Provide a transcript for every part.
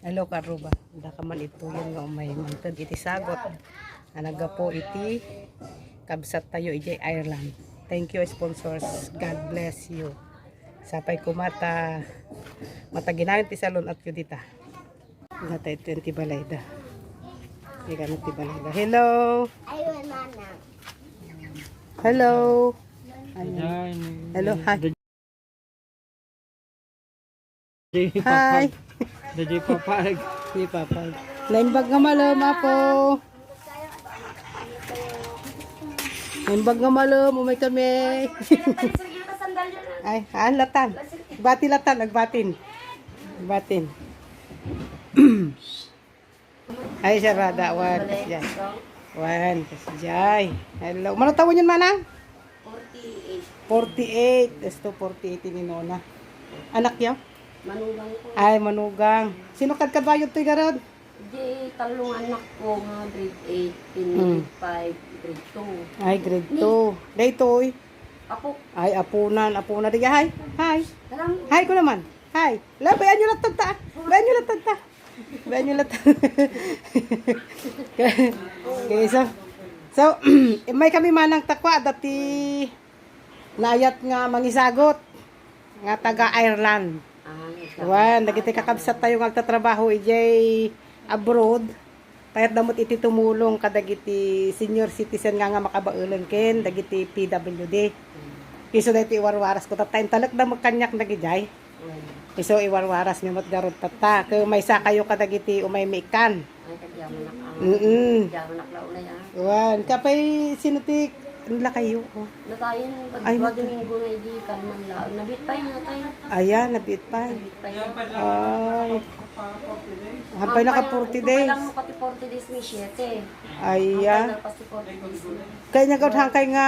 Hello karuba. Daka man ito yun nga may mantod iti sagot. Anaga po iti kabsat tayo iti Ireland. Thank you sponsors. God bless you. Sapay kumata mataginawin ti salon at yudita. Natay 20 balayda. Ikan ti balayda. Hello. Hello. Ayan. Hello. Hi. Hi. Daddy papag. Di papag. Naimbag nga malom ako. Naimbag nga malom. Umay kami. Ay, latan. Bati latan. Nagbatin. Nagbatin. Ay, sarada. One. Kasjay. One. Kasjay. Hello. Mano tawon yun, manang? 48. 48. Esto 48 ni Nona. Anak niya? Manugang ko. Ay, manugang. Sino kadkadbayod to garod? Di talong anak ko nga grade 8, in grade 5, grade 2. Ay, grade 2. Daytoy. Ako, Ay, apunan. Apunan. Diga, hi. Hi. alam, Hi ko naman. Hi. La, bayan nyo lang tagta. Bayan nyo lang tagta. Bayan nyo lang tagta. Okay, so, may kami manang takwa. Dati, naayat nga mangisagot. Nga taga Ireland. Wan, nagiti kakabsat tayo magtatrabaho ijay abroad. Payat damot iti tumulong kadagiti senior citizen nga makabaulan ken dagiti PWD. Iso dayto iwarwaras ko tatay talak da magkanyak nagijay. Iso iwarwaras mi mat garod tata. Kay may sa kayo kadagiti umay mikan. ay kagyaman na ka. Mm. Kagyaman na yan. Wan, kapay sinutik nila kayo. Oh. Natayin, Ay, pag Domingo na hindi kalman lang. Nabitpay na tayo. Ayan, nabit pa. Nabitpay na. Ay. Hampay na ka 40 days. lang mo pati 40 days ni 7. Ayan. Hampay na pati 40 days. Kaya nga gawin hangkay nga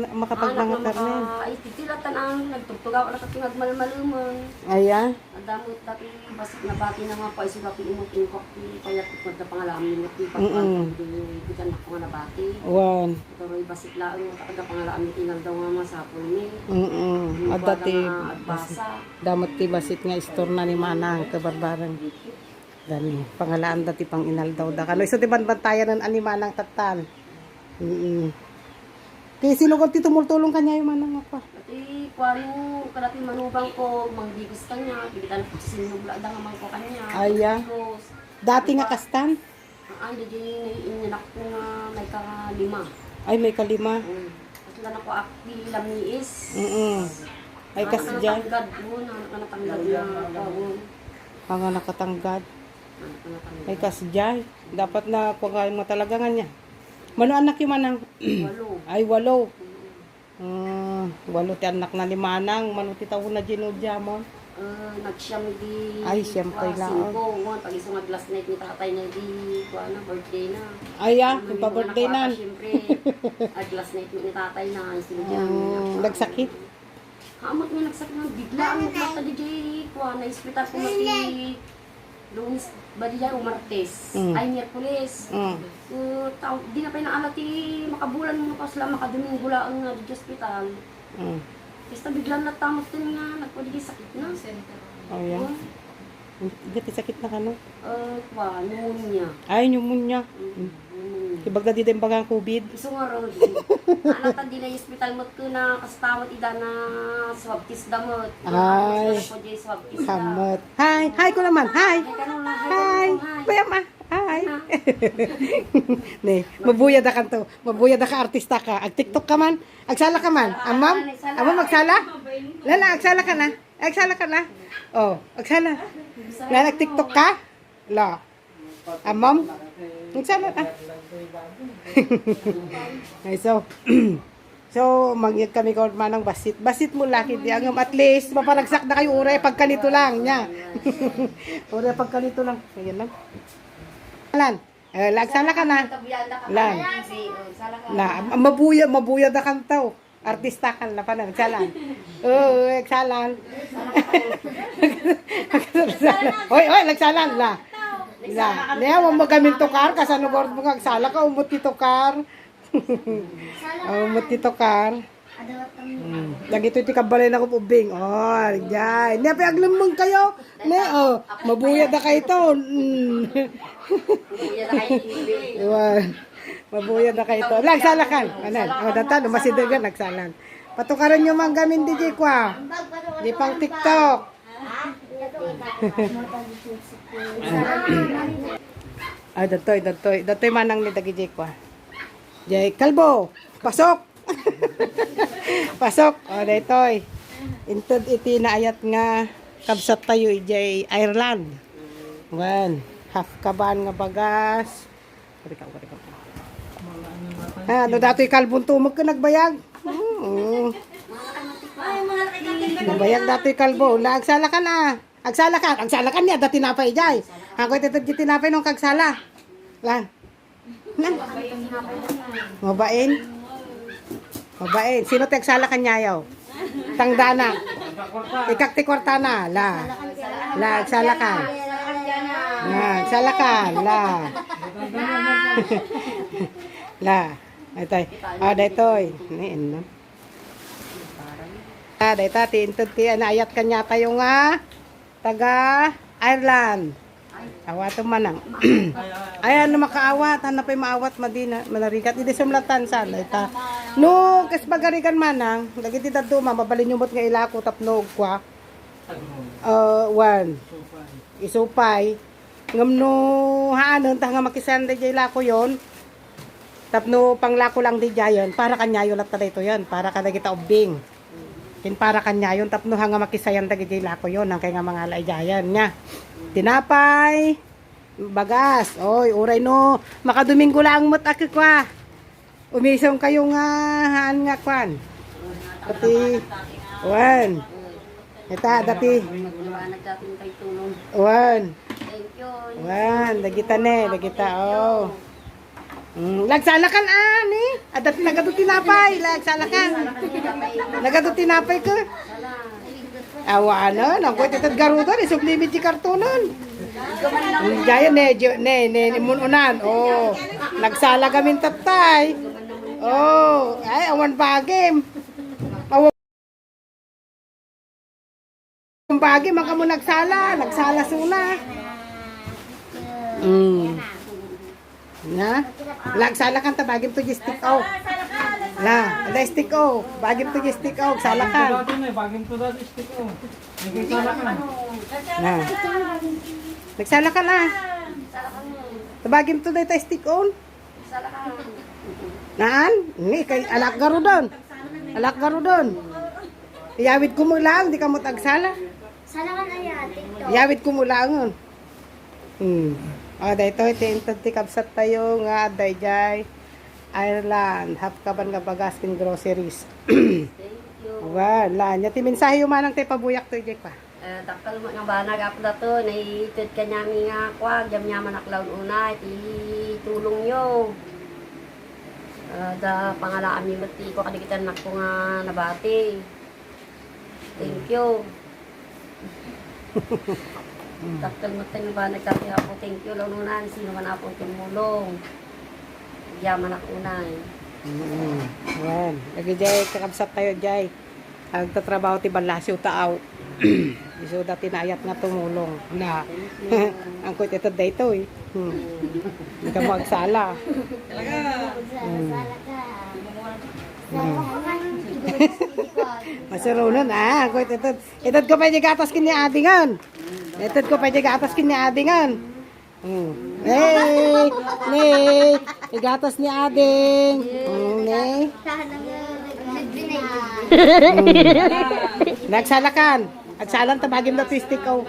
makapagmangatar na yun. Ay, titilatan ang nagtugtugaw na kating nagmalmalumang. Ayan. Ang damot dati basik na bati na mga paisi dati imuting ko kaya tikod na pangalaman mo ti pagpapaldo di kan ako nga nabati. One. Pero basik laang taga pangalaman tingal daw nga masapol ni. At dati, basa. damot ti basit nga istor na ni Manang kabarbarang. Dani, pangalaan dati pang inal daw da. Kano iso ti banbantayan ng ani Manang tatan. Kaya sino kung titumultulong kanya yung Manang apa? Dati kuwari mo kadati manubang ko manggigos kanya, bibitan ko sa sinubla da nga man ko kanya. Aya. Dati nga kastan? Ang di inanak ko nga may ka-5. Ay, may kalima. At lang ako akti lamiis. Ay, kasdyan. Nakatanggad mo, nakatanggad na tawon. Hanga nakatanggad. Ay, kasdyan. Dapat na kung mo talaga nga niya. Mano anak yung Manang? 8. Ay, 8. 8 ti anak na ni Manang. Mano ti taon na ginudya mo? Nagsyam di... Ay, siyam kay laon. 5. Pag isong last night ni tatay na di... Kuha na, birthday na. Ay, yung pa-birthday na. Siyempre, last night ni tatay na. Sinudyan. Nagsakit. Kamot nga nagsakit na. Bigla ang mata di di... Kuha na, hospital ko mati... Lunes, ba di dyan, Martes. Ay, Miyerkules. Di na pa inaalati, makabulan mo pa sila, makadomingo lang nga di hospital. Basta biglang natamot din nga, nagpaligay sakit na. Oh, yan. Gati sakit na ka, no? Pneumonia. Ay, pneumonia. Ibagda di din bagang COVID. Iso nga ro, anak ta di na hospital mo ko na kastamot ida na swab test damot. Ay. Swab test da. Kamot. Hi! Hi ko naman! Hi! Hi! Bayam ah! Hi! Ne, mabuya da kanto. Mabuya da ka artista ka. Ag TikTok ka man. Agsala ka man. Amam? Amam magsala? Lala, agsala ka na. Agsala ka na. Oh, agsala. Lala, TikTok ka? La. Amam? Agsala ka. Ay, so, magyag kami ko manang basit. Basit mo laki di angam at least maparagsak na kayo ure pag kanito lang nya. Ure pag kanito lang. Ayan lang. Lan. Lagsala ka na. Lan. La, mabuya da kantaw. Artista kan na pa na nagsalan. Oo, nagsalan. Hoy, nagsalan la. La, niya mo magamin to kar kasano gord mo ngagsala ka umot ti to kar. Umot ti to kar. Lagi ito tikabalay na ko ubing. Oh, diyan. Hindi pa aglamang kayo. Ne, oh, mabuyad na kayo ito. Kuya na kayo TV. Iwan. Mabuyad na kayo ito. Nagsalakan. Anan. Oh, data, lumasidagan, nagsalan. Patukaran nyo mang gamin DJ Kwa. Di pang TikTok. Ay, datoy manang ni DJ Kwa. Jay Kalbo, pasok. Pasok. O, daytoy. Intud iti naayat nga kabsat tayo ijay Ireland. Wan, half kaban nga bagas. Karika. Ah, do datoy kalbon tumog ka nagbayag. Nagbayag datoy kalbo. Agsala ka na. Agsala ka niya dati tinapay jay. Ako ito tinapay nung kagsala. Lan. Mabain. Sino tagsala kanya yaw? Tangdana. Ikakti kwartana. La, agsala ka. Agsala ka. La. Itoy. Daytoy. Niin no. Dayta tiintud ti naayat kanya tayo nga taga Ireland. Awat manang. Ayan no makaawat, hanap ay maawat madina, manarigat idi sumlatan sa dayta. No, kas bagarigan manang, dagiti dadto mabalin yung bot nga ilako tapnog kwa. One. Isupay. Ngamno haanon ta nga makisan day ilako yon. Tapno panglako lang di jayon para kanyayo lat ta dayto yan, para kada kita ubing. Kin para kanyayon tapno hanga makisayan dagiti ilako yon, ang kay nga mga laijayan nya. Tinapay, bagas. Oy, uray no, makaduminggo lang mo't aki kwa. Umisong kayo nga haan nga kwan. Pati, wan. Ita, dati. Nagdating tayo tulong. Wan. Thank you. Wan, dagita oh. Lagsalakan ani. Dati nagado tinapay, lagsalakan. Nagado tinapay ko. Awa na, nangkoy titad garudan, isublimit si kartonon. Gaya ne mununan. Oh, nagsala kami tatay. Oh, ay awan bagim. Awan bagim ang kamo nagsala suna. Na, lagsala kan ta bagim to stick oh. La, ada stick oh, bagim to stick oh, salakan. Bagim to dati stick oh. Nagsalakan. Na. Nagsalakan na. Tabagim to dayta stick on. Naan? Ni kay alak garudon. Iyawid ko mo lang, di ka mo tagsala. Salakan aya, TikTok. Iyawid ko mo lang. Dayto ti kabsat tayo nga dayjay Ireland, hap kaban nga bagas kin groceries. Thank you. Wala, nya ti mensahe yung manang tay pabuyak to ijay pa. Takal mo nga banag ako na to, naitid ka nyami nga kwa, jam nyaman aklaw una, tulong nyo. Da pangalaan mi mati ko kadikitan nak ko nga nabati. Thank you. Takal mo tayo ba nagkati ako, thank you lang una, sino man ako tumulong. Yaman ako unay. Yan, lagi jay kakabsat tayo jay. Agtatrabaho ti balasyo taaw. Iso dati naayat nga tumulong na ang kuit ito dayto eh. Hindi ka magsala. Masurunon ang kuit ito. Ito ko pa gatas kini adingan. Ito ko pa gatas kini adingan. Hey, igatas ni ading. Hey. Nagsalakan. Agsalan tabagim na twistik oh.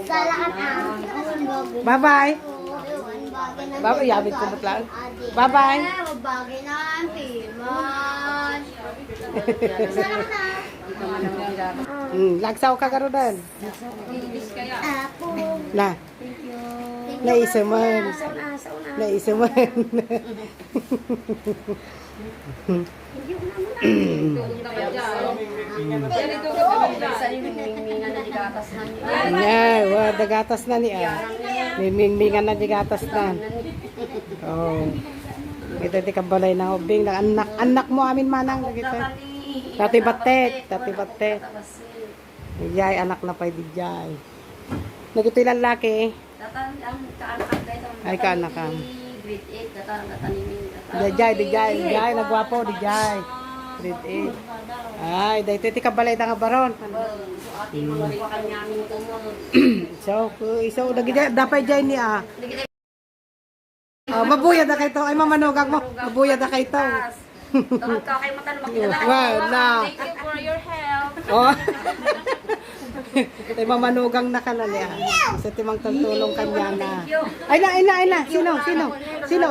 Salakan Bye-bye. Bye-bye, yabit ko lang. Bye-bye. Magbagay na ang pimas. Lagsaw ka karodan. Apo. Na. Naisaman. Naisaman. Nga, dagatas na niya. Mingmingan na dagatas na. Oh. Ito ti kabalay na ubing na anak mo amin manang dagito. Tati batet. Dijay anak na pay dijay. Nagito yung lalaki. Ay, kaanakan. Grade 8, datang Dijay, nagwapo, dijay. Grade 8. Ay, dahito ti kabalay na nga baron. So, dapat jay ni mabuyad na kayo to. Ay, mamanugag mo. Mabuyad na kayo to. Wala. Thank you for your help. Oh. Tay mamanugang na ka na niya. Sa timang tutulong kanya na. Ay na. Sino?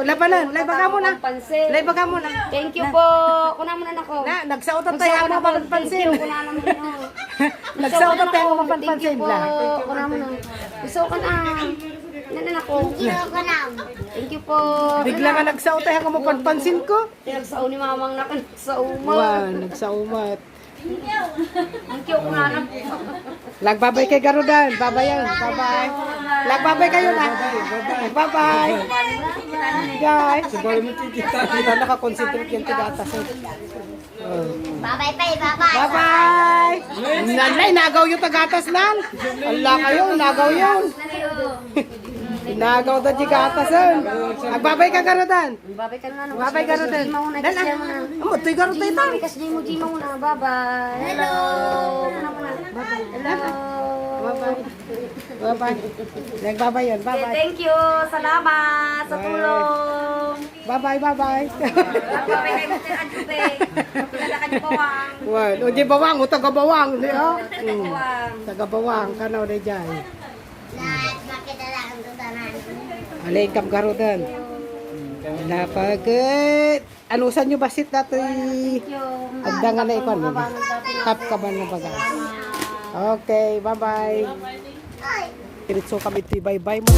Labanan. Laibaga mo na. Thank you po. Kuna mo na nako. Na, nagsautot tayo mo mapanpansin. Nagsautot tayo mo mapanpansin la. Kuna mo na. Gusto ka na. Nanan ako. Thank you po. Bigla nga nagsautot tayo mo mapanpansin ko. Nagsao ni mamang nagsaumat. Wow, nagsaumat. Thank you kuna na. Lagbabay kay Garudan. Babayan. Bye-bye. Lagbabay kayo na. Bye-bye. Guys. Kita naka-concentrate yung tigatas. Bye-bye, bye-bye. Bye-bye. Nanay, nagaw yung tagatas nan. Allah kayo, nagaw yun. Nagaw da tigatas yun. Agbabay ka Garudan. Babay ka na. Bye-bye Garudan. Dala. Amo, to'y Garudan ito. Kasi mo di mo na. Bye-bye. Hello. Hello. Bye-bye. Nagbabay yun. Bye-bye. Thank you. Salamat sa tulong. Bye-bye. Babay kay Mr. Adjube. Kilala ka niyo po ang. Well, o di bawang, o taga-bawang. Di o? Bawang. Taga-bawang, kanaw na dyan. Lahat makita lang ang tutanan. Alay, Kap Garudan. Napagit. Anusan nyo basit nato agdangan na ikon. Kap ka ba na baga? Okay, bye-bye. Kiritso kami ito, bye-bye mo.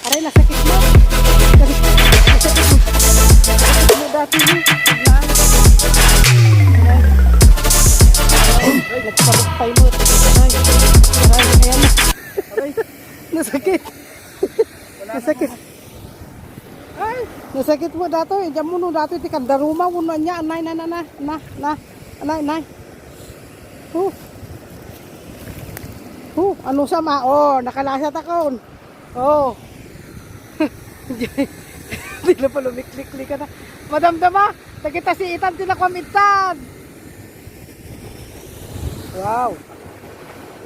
Aray, nasakit mo. Nasakit mo. Nasakit mo dati mo. Aray, nagpalagpay mo. Aray, ayan na. Aray, nasakit. Nasakit. Ay, nasakit mo dato. Diyan mo no dato. Iti kandaruma mo na niya. Anay, Anay. Ano sama? Oh, nakalasat ako. Oh. Hindi na pa lumiklik-klik ka na. Madamdama, nakita si Itan tinakwamitan. Wow.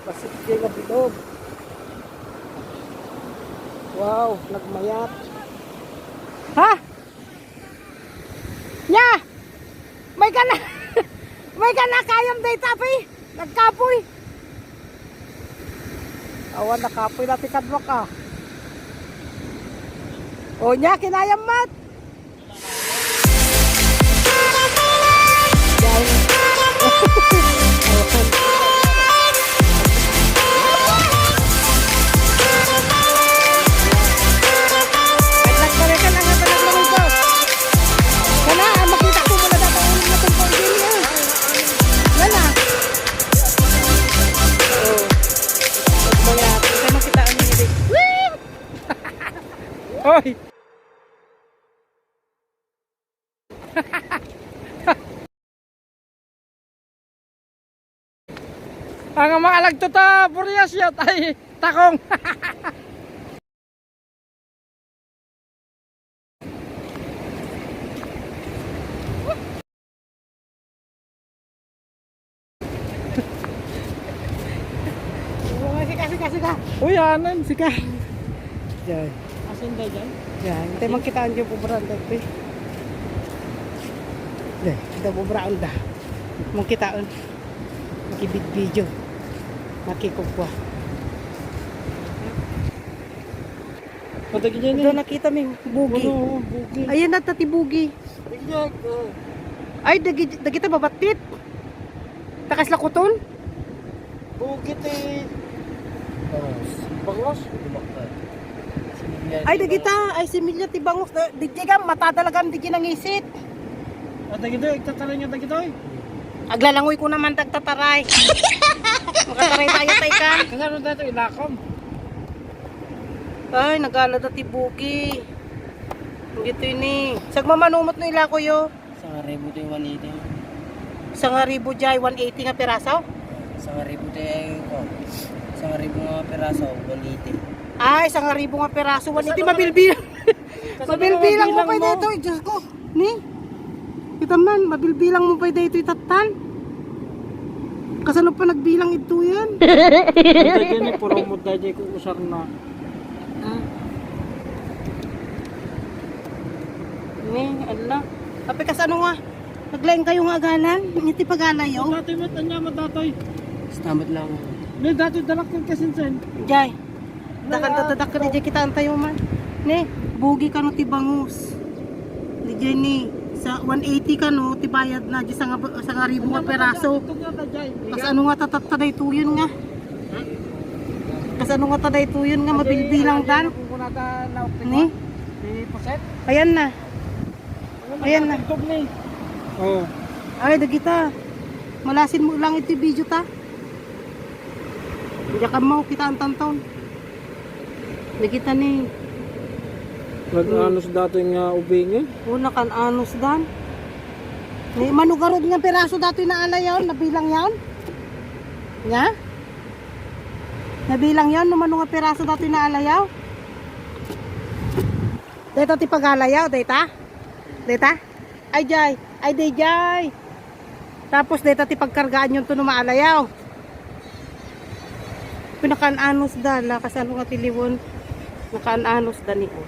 Pasipigay na bilog. Wow, nagmayat. Ha? Nya! May ka na! May ka na kayam day tapi! Nagkapoy! Awan, nakapoy natin kadwa ka. O nya, kinayam mat! Hoy! Ang mga alagtuta, purias yat ay takong. Sika. Uy, anan, sika. Diyan. Asin tayo dyan? Yan, tayo magkitaan dyan po barang dagpi. da bubraon da. Mong kitaon. Makibid video. Makikugwa. Patagi dyan Ito nakita mi bugi. bugi. Ayan na tati bugi. Ay dagi ta babatit. Takas lakuton. Bukit eh. Bangos? Ay dagi ta ay similya ti bangos. Digi ka mata talaga digi nangisit. At dagito, iktatala niya dagito eh. Aglalangoy ko naman tagtataray. Makataray tayo tay kan. Kasano dito, ilakom. Ay, nagala dati bugi. Gito ini. Sagmamanumot no ila ko yo. Sa ribu tayo 180. Sa nga ribo jay 180 nga piraso. Sa ribu tayo ko. Sa ribu nga peraso, 180. Ay, sa nga ribo nga piraso 180 mabilbilang. Mabilbilang mo pa dito, Diyos ko. Ni. Kita man, mabilbilang mo pa dito itatan. Kasano pa nagbilang ito yan? Dagyan ni puro mo dahil ko usar na. Ni, ala. Tapi kasano nga? Naglaing kayo nga agalan? Ngiti pagalayo? Dati mo tanya mo datoy. Stamot lang. May dati dalak ng kasinsen. Jay. Dakan ka di kita antayo man. Ni, bugi ka no ti bangus. Di jay ni. Sa 180 ka no, ti bayad na di sa nga ribo nga peraso. Kasano nga taday tuyon nga? Kasano nga taday tuyon nga mabilbilang dan? Ni? Ayan na. Ayan na. Oh. Ay, dagita. Malasin mo lang ito video ta. Hindi ka mo kita ang tanton. Dagita ni. Nag-anos dati nga ubing eh. Una kan anos dan. Ni manugarod nga piraso dati na ala yon, nabilang yon. Nga? Nabilang yon no manu nga piraso dati na ala yaw. Dito ti pagalayaw, data? Data? Ay jay, ay day jay. Tapos dito ti pagkargaan yon to no maalayaw. Pinakan anos dala kasano nga tiliwon. Nakaan anos dani ko.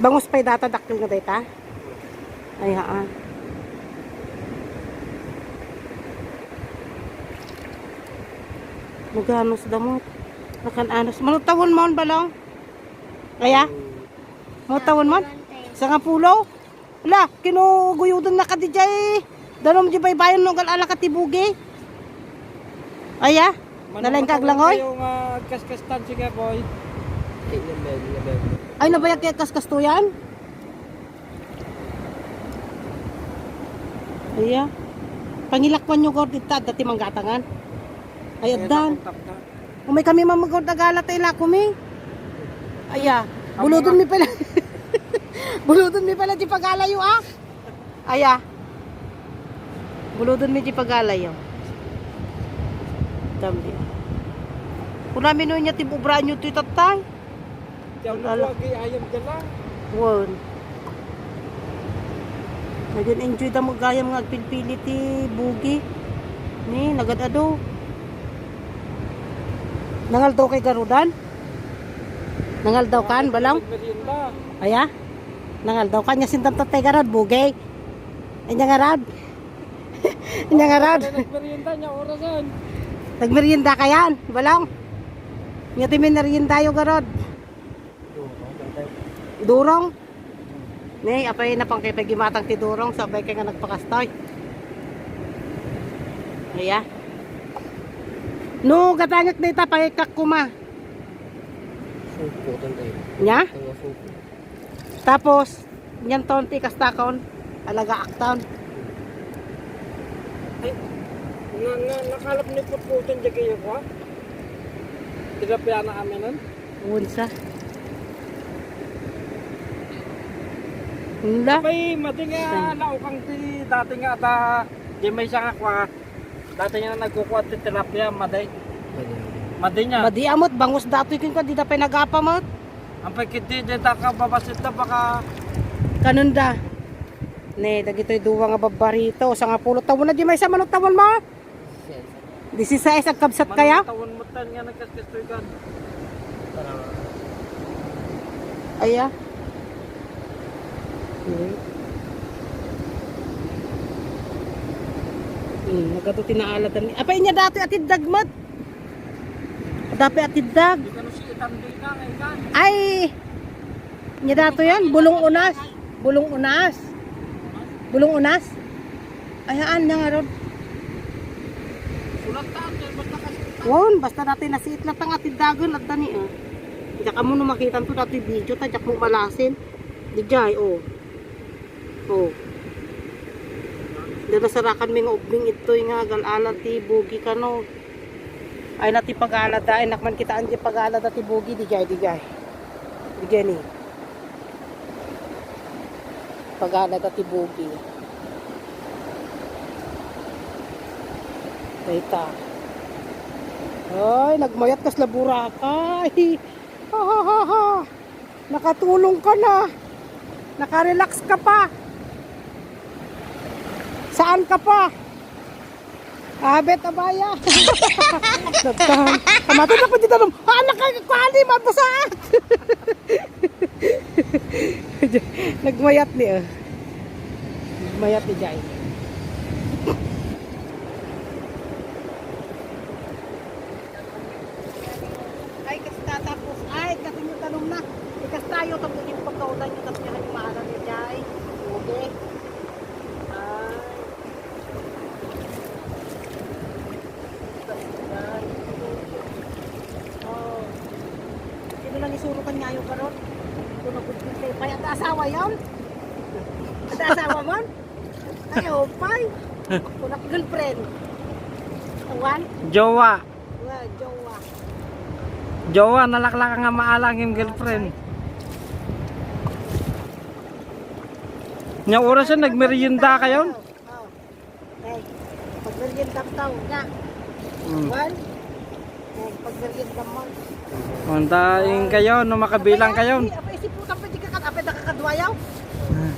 Bangus pa'y data daktil nga data? Ay haan. Maganos damot. Nakan-anos. Manutawon mo balong? Kaya? Manutawon mo? Sa nga pulo? Wala, kinuguyudan na ka di jay. Danom di baybayon nung ala ka tibugi. Aya? Nalaing kaglangoy? Yung kas-kastan siya boy. Ay, nabayag kaya kaskas to yan? Aya. Pangilakwan nyo gord ita, dati manggatangan. Ay, adan. Kung may kami mamagod na gala tayo lakumi. Aya. Buludon mi pala. Buludon mi pala di pagalayo ah. Aya. Buludon mi di pagalayo. Tambi. Kung namin nun niya tibubra nyo ito itatay. Diyan mo lagi ayam ka lang. Won. Naging enjoy da mo gaya mga agpilpili ti bugi. Ni, nagadado. Nangal daw kay garudan? Nangal daw kan, balang? Merienda. Aya? Nangal daw kan, yasin tam tatay garad, bugi. Inya garad. Inya garad. Nagmerienda niya orasan. Nagmerienda ka yan, balang? Nga ti minerienda yung garad. Durong? Ni, apay na pang kay pagimatang ti durong, sabay kay nga nagpakastoy. Aya? No, gatangak dita pagikak kuma. Supo tayo. Nya? Supo. Tapos, nyan tonti kastakon, alaga aktaon. Ay, nakalap ni putputan dyan kayo ko ha? Tilapia na kami nun? Unsa. Hunda. May mati nga naukang ti dati nga ata di may siya nga kwa. Dati nga nagkukuha ti tilapia maday. Maday niya. Madi amot, bangus datoy kin ka, di na pinag-apamot. Ang pagkiti di ta ka babasit na baka Kanunda. Ne, dagitoy duwa nga babarito, sa nga pulo tawon na di may sa manot tawon mo. 16 ang kabsat kaya? tawon mo tan nga nagkaskistoy kan. Aya. Nagato tinaalatan ni. Apa inya dati atid dagmat. Dapat atid dag. Di ka no si itandi na ngayon ka. Ay. Inya dato yan, bulong unas. Bulong unas. Bulong unas. Ayaan niya nga ron. Sulat ka, basta kasi. Won, basta dati nasiit na tang atid dagon at dani ah. Diyak mo no makita to dati video ta diyak mo malasin. Dijay oh. Oh. Dala sarakan mi nga ubing itoy nga galala ti bugi kano. Ay nati pag-alada ay nakman kita anje pag-alada ti bugi dijay. Dijay ni. Pag-alada ti bugi. Dayta. Ay, nagmayat kas laburakay. Ha ha ha ha. Nakatulong ka na. Nakarelax ka pa. Saan ka pa? Abet abaya. Nagtahan. Kamatay na pa dito nung. Anak ka kwali mabasaat. Nagmayat ni Nagmayat ni Jai. Ay kasi tatapos. Ay kasi yung tanong na. Ikas tayo tapos yung pagkaulan nyo tapos yung maalam ni Jai. Okay. Isurukan nga yung karon. Kung nagpuntin kayo, kaya ang asawa yun? Ang asawa mo? Ay, opay. Kung girlfriend. Awan? Jowa. Jowa. Jowa, nalaklaka nga maalang yung girlfriend. Nya oras yan, nagmerienda kayo? Oo. Pag-merienda tao nga. Awan? Pag-merienda mo. Untaing kayo, no makabilang kayo. Apay siputan pa di ka apay nakakadwayaw.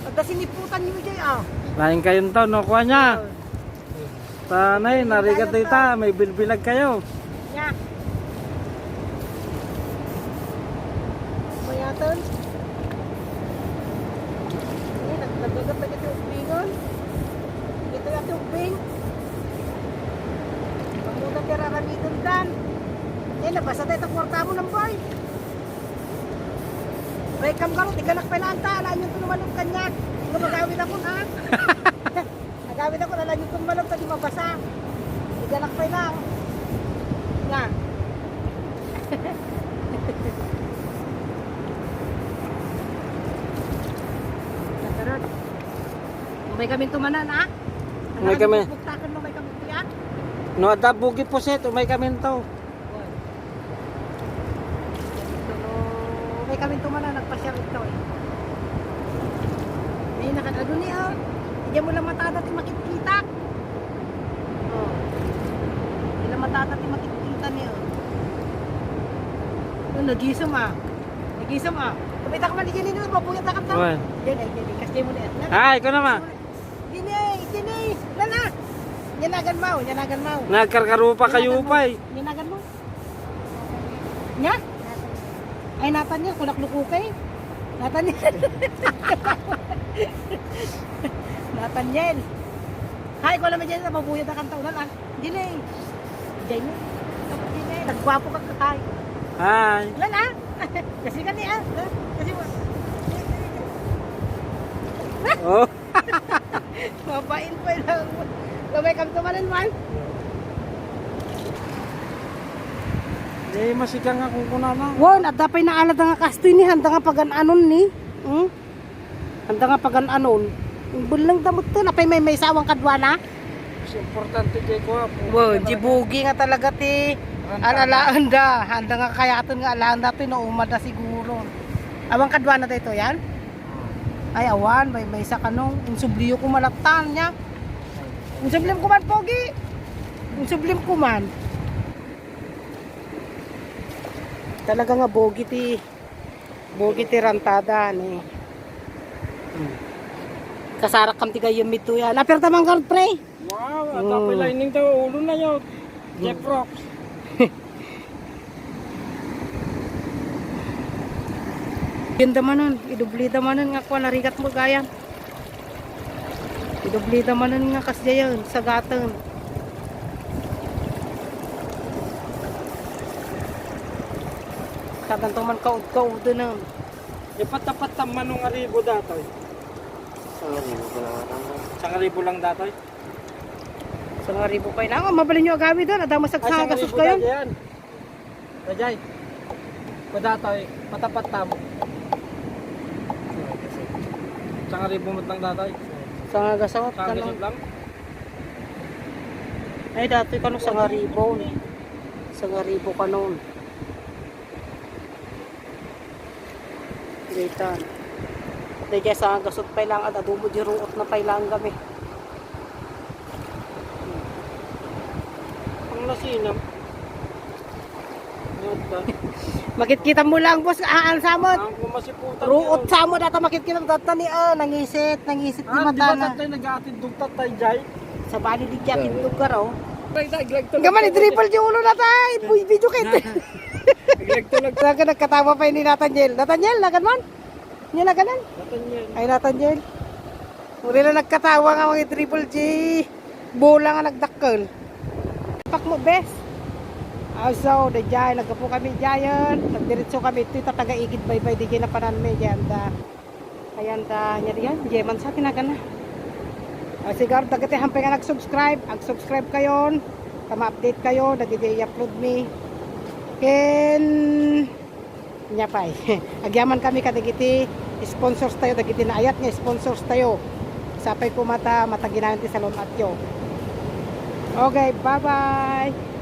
Pagka siniputan niyo jay Lain kayo to, no kuha niya. Tanay, narigat dito, may bilbilag kayo. Nya. Mayaton. Ini nagdagat pa dito ubingon. Dito yung ubing. Pamuda tira ramidon dan. Nabasa tayo kwarta mo ng boy. Rekam ka rin, di ka nakpilanta. Alam nyo ito naman ang kanya. Ito magawin ako ha. Nagawin ako, alam nyo ito naman ang mabasa. Di ka nakpilang. Nga. Nakarot. May kami tumanan ha. May kami. Buktakan mo may kami tiyak. No, ada bukit po set, may kaminto. May kami tumana nagpa-share ito eh. May nakadado niya. Hindi mo lang matata ti makikita. Oh. Hindi lang matata ti makikita niya. Nagisam ah. Nagisam ah. Kumita ka man diyan nito, mabuyat na kang tao. Yan ay, kasi mo na. Ay, ko naman. Dini. Lala. Yanagan mo. Nagkarkarupa kayo pa eh. Yanagan mo. Nya? Ay natan niya, kulak lukukay. Natan niya. Natan niya. Hay, ko naman dyan sa mabuyad na kantaunan. Dini. Diyan niya. Dini. Nagwapo ka kakay. Hi. Lala. Kasi ka niya. Kasi mo. Oh. Mabain pa lang. Kamay kam tumalan man. Eh, masigang nga kung kunana. Wow, nadapay na alad nga kastoy ni. Handa nga pagan-anon ni. Handa nga pagan-anon. Bulang damot to. Napay may sawang kadwa na. Mas importante kay ko. Wow, jibugi nga talaga ti. Alalaan da. Handa nga kayaton nga alahan natin. Naumad na siguro. Awang kadwa na dito yan? Ay, awan. May isa kanong. Insubliyo ko malatan niya. Insublim ko man, Pogi. Insublim ko man. Talaga nga bogi ti rantada ni. Kasarak kam ti gayam ito yan. Pero tamang guard pre. Wow, ata pala ining daw ulo na yun. Jeff Rocks. Ganda manon, idublida manon nga kuha narigat mo gayan. Idublida manon nga kasyayon sa gatan. Kadang man kaud-kaud na. Ipatapat ang manong aribo datoy. Isang aribo lang datoy. Sa nga ribo pa ilang. Mabalin nyo agawi doon. Adama sa Isang gasos aribo kayo. yan. Dajay. Datoy, patapat tamo. Isang aribo mo lang datoy. Sa nga gasot. Isang gasot lang. Ay dati kanong sa nga ribo. Sa nga ribo kanon. Daytan. Dahil kaya sa nga gasot pa ilang. At adumo di ruot na pa ilang kami. Ang nasinam. Makikita mo lang boss. Aan samot. Ang kumasiputan. Ruot samot. Data makikita mo data ni nangisit. Nangisit ni Di ba mata na. tatay nag-aatid dugtat tayo jay? Sa bali di kaya kindog ka raw. Naglag Gaman i-triple yung ulo natin. Video kit. tulag. Saka nagkatawa pa yun ni Nathaniel. Nathaniel, lagan man? Niya laganan? Ay, Nathaniel. Muli na nagkatawa nga mga Triple J. Bola nga nagdakkel. Pak mo, best. So, the Giant. Nagkapo kami Giant. Nagdiritso kami. Ito tataga-igid bay-bay. Di na panan may Gianta. Ayan ta. Niya diyan. Jeman sa tinagana. Sigar, dagiti hampay nga nag-subscribe. Ag-subscribe kayo. Tama-update kayo. Dagiti i-upload me. Ken nya pay. Agyaman kami kadagiti sponsors tayo dagiti naayat nga sponsors tayo. Sapay ko mata ginaanti salon atyo. Okay, bye-bye.